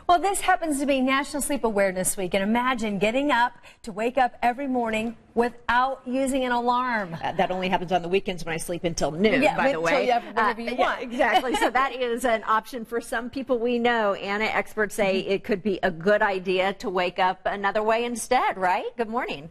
Well, this happens to be National Sleep Awareness Week, and imagine getting up to wake up every morning without using an alarm. That only happens on the weekends when I sleep until noon, by the way. Whenever you want. Exactly. So that is an option for some people we know. Anna, experts say it could be a good idea to wake up another way instead, right? Good morning.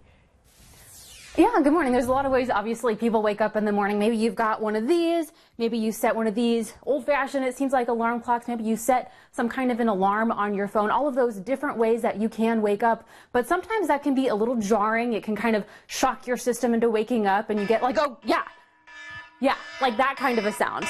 Yeah, good morning. There's a lot of ways, obviously, people wake up in the morning. Maybe you've got one of these. Maybe you set one of these old-fashioned, it seems like, alarm clocks. Maybe you set some kind of an alarm on your phone. All of those different ways that you can wake up. But sometimes that can be a little jarring. It can kind of shock your system into waking up, and you get like, oh, yeah, like that kind of a sound.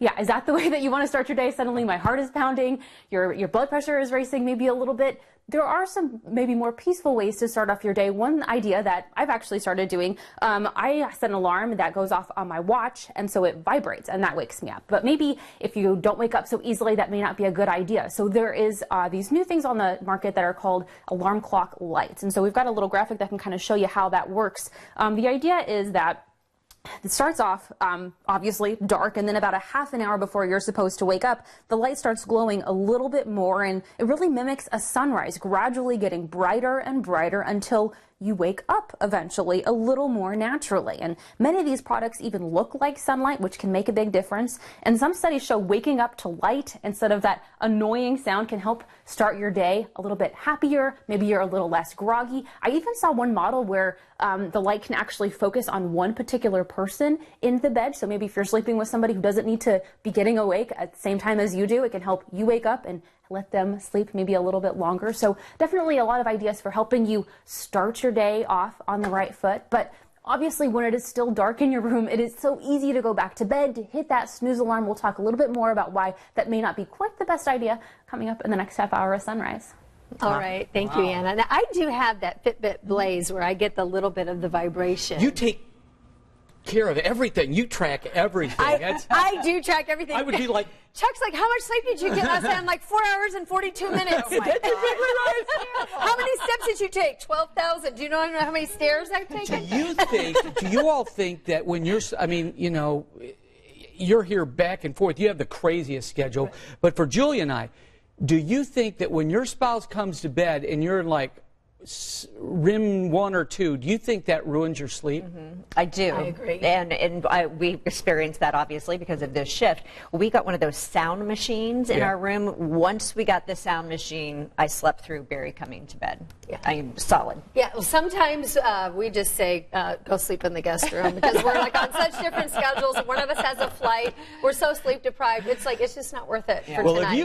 Yeah, is that the way that you want to start your day? Suddenly my heart is pounding, your blood pressure is racing maybe a little bit. There are some maybe more peaceful ways to start off your day. One idea that I've actually started doing, I set an alarm that goes off on my watch, and so it vibrates, and that wakes me up. But maybe if you don't wake up so easily, that may not be a good idea. So there is these new things on the market that are called alarm clock lights. And so we've got a little graphic that can kind of show you how that works. The idea is that it starts off obviously dark, and then about a half an hour before you're supposed to wake up, the light starts glowing a little bit more, and it really mimics a sunrise, gradually getting brighter and brighter until you wake up eventually a little more naturally. And many of these products even look like sunlight, which can make a big difference. And some studies show waking up to light instead of that annoying sound can help start your day a little bit happier. Maybe you're a little less groggy. I even saw one model where the light can actually focus on one particular person in the bed. So maybe if you're sleeping with somebody who doesn't need to be getting awake at the same time as you do, it can help you wake up and let them sleep maybe a little bit longer. So definitely a lot of ideas for helping you start your day off on the right foot. But obviously when it is still dark in your room, it is so easy to go back to bed, to hit that snooze alarm. We'll talk a little bit more about why that may not be quite the best idea coming up in the next half hour of Sunrise. All right. Thank you, Anna. Now, I do have that Fitbit Blaze where I get the little bit of the vibration. You take care of everything. You track everything. I do track everything. I would be like, Chuck's like, how much sleep did you get last night? I'm like, 4 hours and 42 minutes. Oh my God. How many steps did you take? 12,000. Do you know how many stairs I've taken? Do you all think that when you're, I mean, you know, you're here back and forth, you have the craziest schedule, but for Julia and I, do you think that when your spouse comes to bed and you're like REM 1 or 2, do you think that ruins your sleep? I do. I agree. And we experienced that obviously because of this shift. We got one of those sound machines in our room. Once we got the sound machine, I slept through Barry coming to bed. Yeah. I am solid. Yeah, well, sometimes we just say, go sleep in the guest room because we're like on such different schedules. One of us has a flight. We're so sleep deprived. It's like, it's just not worth it for tonight.